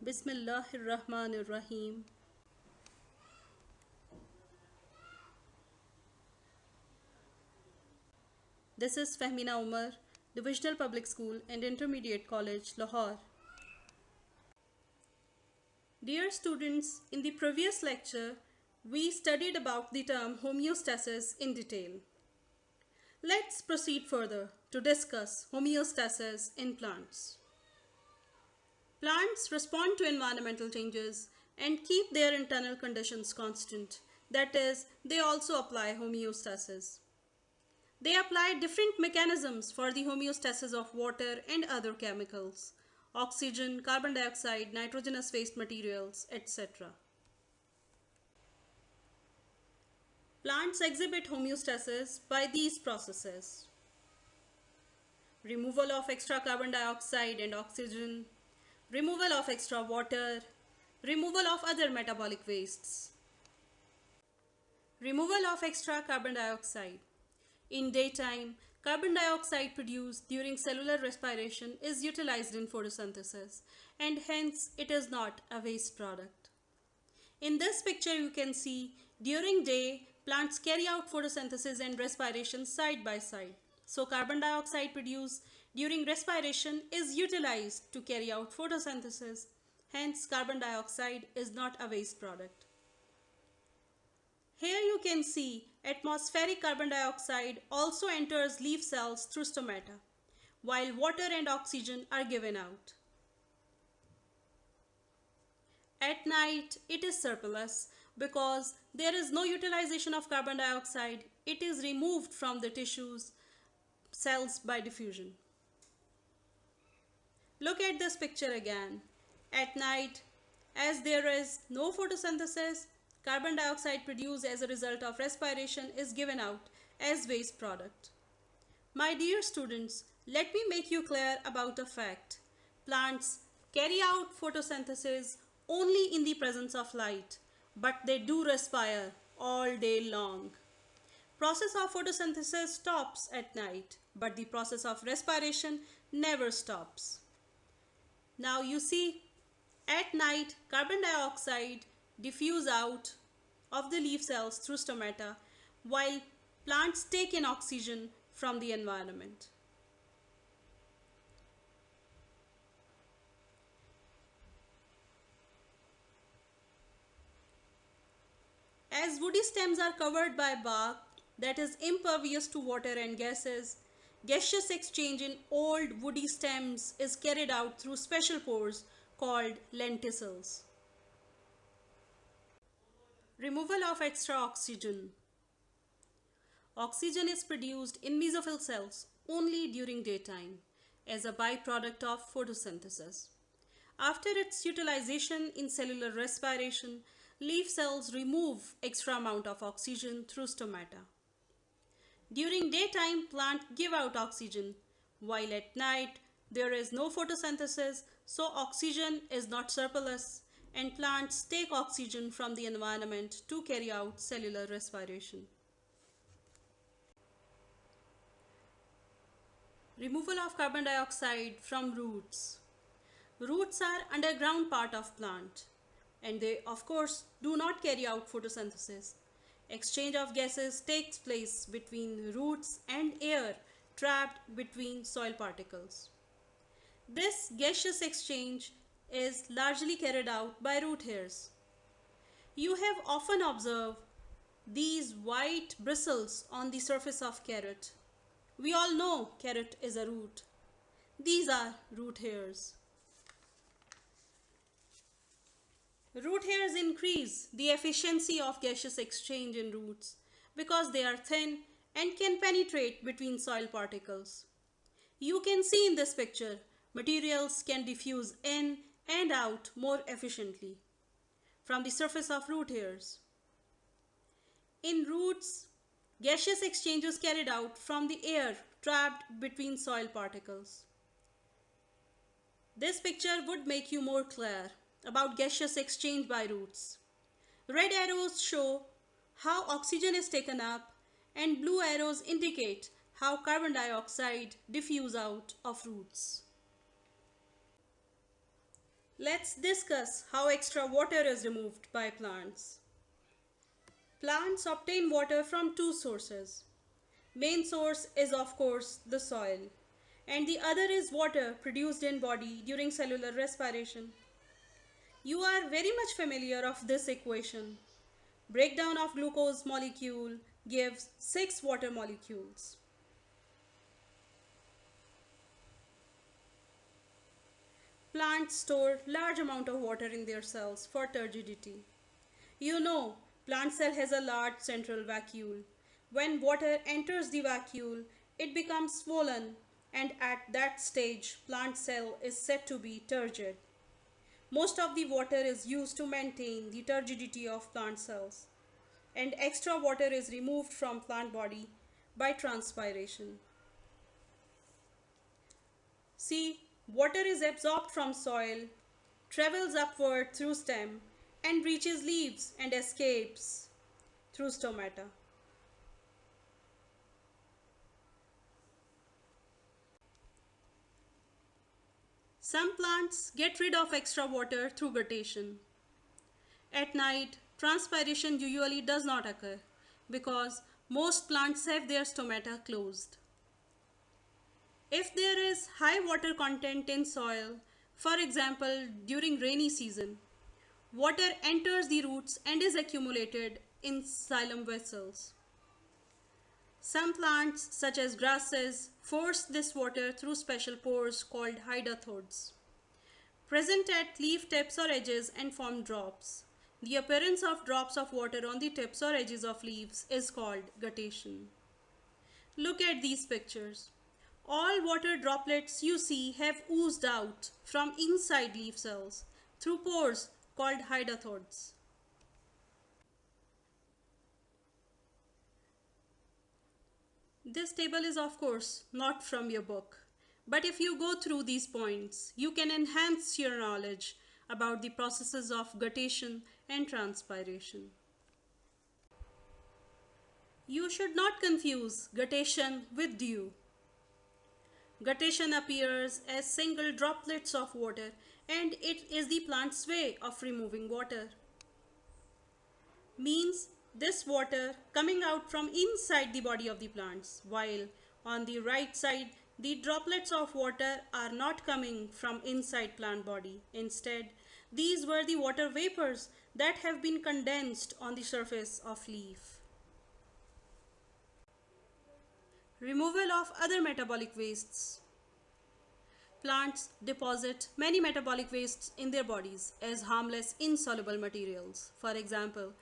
Bismillahir Rahmanir Rahim. This is Fahmina Umar, Divisional Public School and Intermediate College, Lahore. Dear students, in the previous lecture, we studied about the term homeostasis in detail. Let's proceed further to discuss homeostasis in plants. Plants respond to environmental changes and keep their internal conditions constant. That is, they also apply homeostasis. They apply different mechanisms for the homeostasis of water and other chemicals, oxygen, carbon dioxide, nitrogenous waste materials, etc. Plants exhibit homeostasis by these processes: removal of extra carbon dioxide and oxygen, removal of extra water, removal of other metabolic wastes. Removal of extra carbon dioxide. In daytime, carbon dioxide produced during cellular respiration is utilized in photosynthesis, and hence it is not a waste product. In this picture you can see during day plants carry out photosynthesis and respiration side by side. So carbon dioxide produced during respiration is utilized to carry out photosynthesis. Hence carbon dioxide is not a waste product. Here you can see atmospheric carbon dioxide also enters leaf cells through stomata, while water and oxygen are given out. At night, it is surplus because there is no utilization of carbon dioxide. It is removed from the tissues cells by diffusion. Look at this picture again. At night, as there is no photosynthesis, carbon dioxide produced as a result of respiration is given out as waste product. My dear students, let me make you clear about a fact. Plants carry out photosynthesis only in the presence of light, but they do respire all day long. Process of photosynthesis stops at night, but the process of respiration never stops. Now you see, at night carbon dioxide diffuse out of the leaf cells through stomata, while plants take in oxygen from the environment. As woody stems are covered by bark that is impervious to water and gases, gaseous exchange in old woody stems is carried out through special pores called lenticels. Removal of extra oxygen. Oxygen is produced in mesophyll cells only during daytime as a byproduct of photosynthesis. After its utilization in cellular respiration, leaf cells remove extra amount of oxygen through stomata. During daytime, plants give out oxygen, while at night there is no photosynthesis, so oxygen is not surplus, and plants take oxygen from the environment to carry out cellular respiration. Removal of carbon dioxide from roots. Roots are underground part of plant, and they of course do not carry out photosynthesis. Exchange of gases takes place between roots and air trapped between soil particles. This gaseous exchange is largely carried out by root hairs. You have often observed these white bristles on the surface of carrot. We all know carrot is a root. These are root hairs. Root hairs increase the efficiency of gaseous exchange in roots because they are thin and can penetrate between soil particles. You can see in this picture, materials can diffuse in and out more efficiently from the surface of root hairs. In roots, gaseous exchange is carried out from the air trapped between soil particles. This picture would make you more clear about gaseous exchange by roots. Red arrows show how oxygen is taken up, and blue arrows indicate how carbon dioxide diffuse out of roots. Let's discuss how extra water is removed by plants. Plants obtain water from two sources. Main source is of course the soil, and the other is water produced in body during cellular respiration. You are very much familiar of this equation. Breakdown of glucose molecule gives 6 water molecules. Plants store large amount of water in their cells for turgidity. You know, plant cell has a large central vacuole. When water enters the vacuole, it becomes swollen, and at that stage, plant cell is said to be turgid. Most of the water is used to maintain the turgidity of plant cells, and extra water is removed from plant body by transpiration. See, water is absorbed from soil, travels upward through stem, and reaches leaves and escapes through stomata. Some plants get rid of extra water through guttation. At night, transpiration usually does not occur because most plants have their stomata closed. If there is high water content in soil, for example during rainy season, water enters the roots and is accumulated in xylem vessels. Some plants, such as grasses, force this water through special pores called hydrophytes, present at leaf tips or edges and form drops. The appearance of drops of water on the tips or edges of leaves is called guttation. Look at these pictures. All water droplets you see have oozed out from inside leaf cells through pores called hydrophytes. This table is of course not from your book, but if you go through these points, you can enhance your knowledge about the processes of guttation and transpiration. You should not confuse guttation with dew. Guttation appears as single droplets of water, and it is the plant's way of removing water. Means this water coming out from inside the body of the plants, while on the right side the droplets of water are not coming from inside plant body. Instead, these were the water vapors that have been condensed on the surface of leaf. Removal of other metabolic wastes. Plants deposit many metabolic wastes in their bodies as harmless insoluble materials. For example,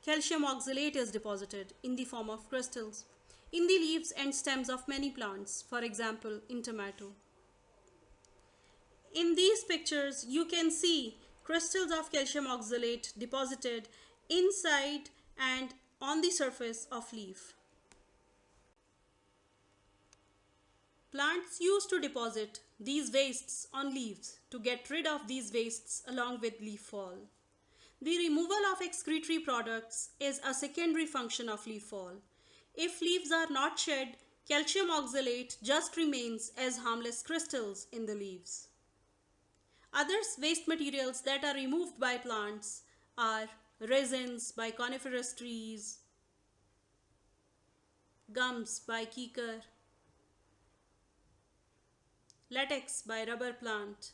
calcium oxalate is deposited in the form of crystals in the leaves and stems of many plants, for example, in tomato. In these pictures, you can see crystals of calcium oxalate deposited inside and on the surface of leaf. Plants used to deposit these wastes on leaves to get rid of these wastes along with leaf fall. The removal of excretory products is a secondary function of leaf fall. If leaves are not shed, calcium oxalate just remains as harmless crystals in the leaves. Other waste materials that are removed by plants are resins by coniferous trees, gums by kikar, latex by rubber plant.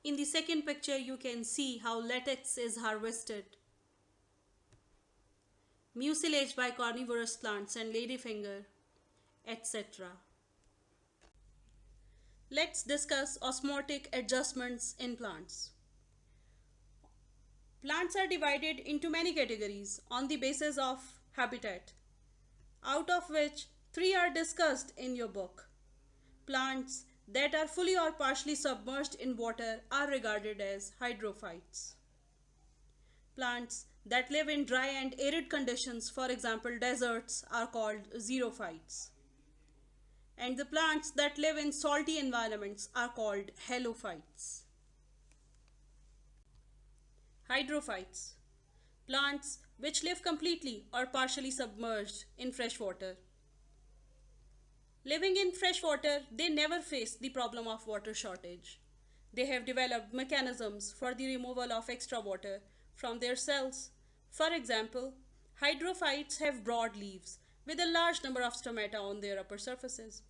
In the second picture, you can see how latex is harvested. Mucilage by carnivorous plants and ladyfinger, etc. Let's discuss osmotic adjustments in plants. Plants are divided into many categories on the basis of habitat, out of which 3 are discussed in your book. Plants that are fully or partially submerged in water are regarded as hydrophytes. Plants that live in dry and arid conditions, for example deserts, are called xerophytes. And the plants that live in salty environments are called halophytes. Hydrophytes. Plants which live completely or partially submerged in fresh water. Living in fresh water, they never face the problem of water shortage. They have developed mechanisms for the removal of extra water from their cells. For example, hydrophytes have broad leaves with a large number of stomata on their upper surfaces.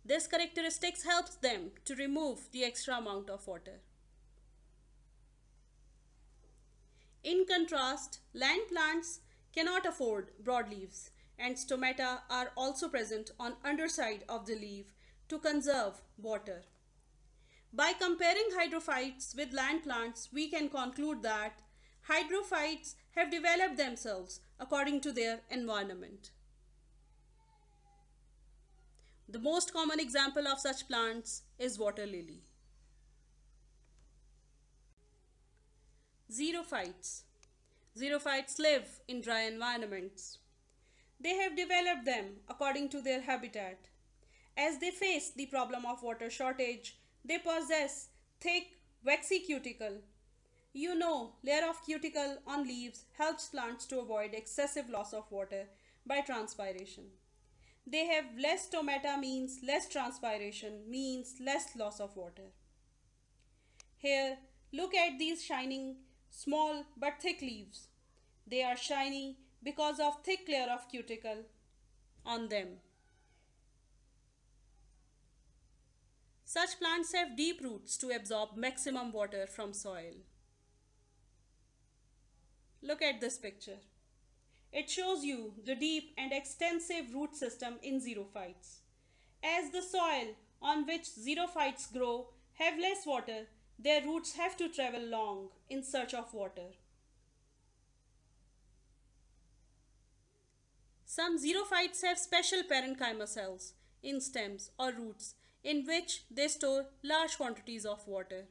This characteristic helps them to remove the extra amount of water. In contrast, land plants cannot afford broad leaves, and stomata are also present on underside of the leaf to conserve water. By comparing hydrophytes with land plants, we can conclude that hydrophytes have developed themselves according to their environment. The most common example of such plants is water lily. Xerophytes. Xerophytes live in dry environments. They have developed them according to their habitat. As they face the problem of water shortage, they possess thick, waxy cuticle. Layer of cuticle on leaves helps plants to avoid excessive loss of water by transpiration. They have less stomata means less transpiration means less loss of water. Here, look at these shining, small but thick leaves. They are shiny because of thick layer of cuticle on them. Such plants have deep roots to absorb maximum water from soil. Look at this picture. It shows you the deep and extensive root system in xerophytes. As the soil on which xerophytes grow have less water, their roots have to travel long in search of water. Some xerophytes have special parenchyma cells in stems or roots in which they store large quantities of water.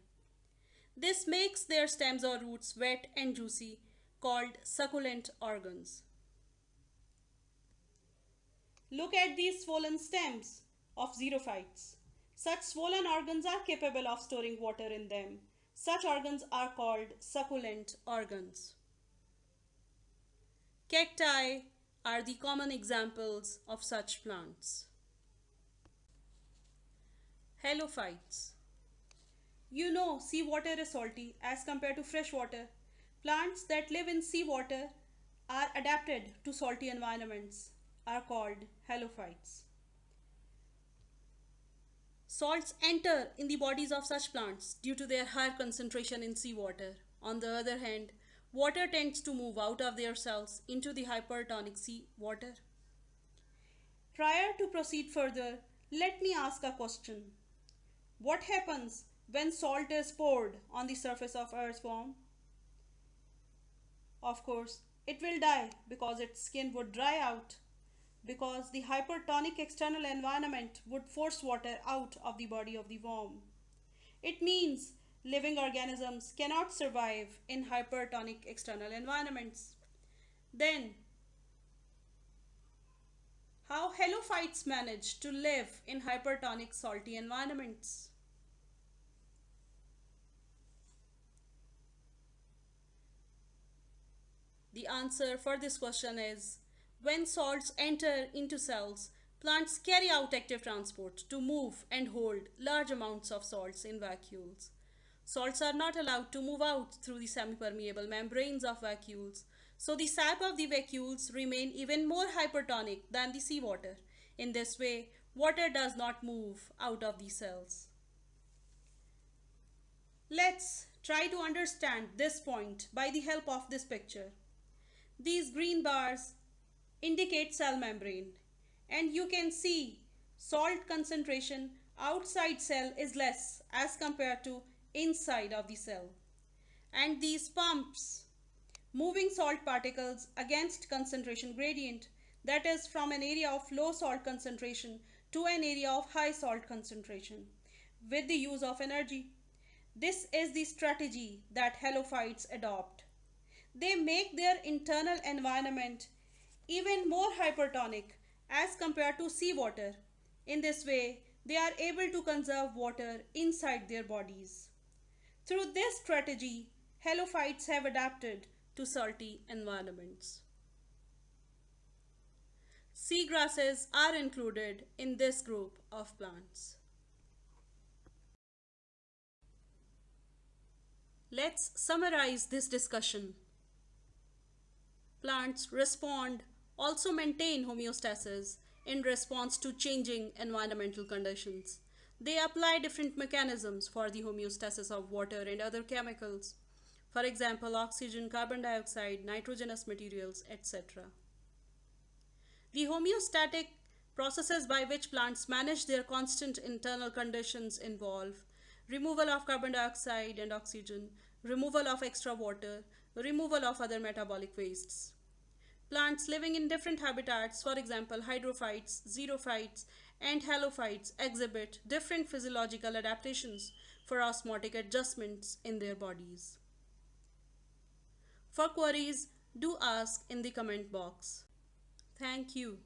This makes their stems or roots wet and juicy, called succulent organs. Look at these swollen stems of xerophytes. Such swollen organs are capable of storing water in them. Such organs are called succulent organs. Cacti are the common examples of such plants. Halophytes. Seawater is salty as compared to fresh water. Plants that live in seawater are adapted to salty environments are called halophytes. Salts enter in the bodies of such plants due to their higher concentration in seawater. On the other hand, water tends to move out of their cells into the hypertonic seawater. Prior to proceed further, let me ask a question. What happens when salt is poured on the surface of earthworm? Of course, it will die because its skin would dry out, because the hypertonic external environment would force water out of the body of the worm. It means living organisms cannot survive in hypertonic external environments. Then, how halophytes manage to live in hypertonic salty environments? The answer for this question is when salts enter into cells, plants carry out active transport to move and hold large amounts of salts in vacuoles. Salts are not allowed to move out through the semipermeable membranes of vacuoles, so the sap of the vacuoles remain even more hypertonic than the seawater. In this way, water does not move out of the cells. Let's try to understand this point by the help of this picture. These green bars indicate cell membrane, and you can see salt concentration outside cell is less as compared to inside of the cell. And these pumps moving salt particles against concentration gradient, that is from an area of low salt concentration to an area of high salt concentration with the use of energy. This is the strategy that halophytes adopt. They make their internal environment even more hypertonic as compared to seawater. In this way, they are able to conserve water inside their bodies. Through this strategy, halophytes have adapted to salty environments. Seagrasses are included in this group of plants. Let's summarize this discussion. Plants respond, also maintain homeostasis in response to changing environmental conditions. They apply different mechanisms for the homeostasis of water and other chemicals. For example, oxygen, carbon dioxide, nitrogenous materials, etc. The homeostatic processes by which plants manage their constant internal conditions involve removal of carbon dioxide and oxygen, removal of extra water, removal of other metabolic wastes. Plants living in different habitats, for example, hydrophytes, xerophytes, and halophytes, exhibit different physiological adaptations for osmotic adjustments in their bodies. For queries, do ask in the comment box. Thank you.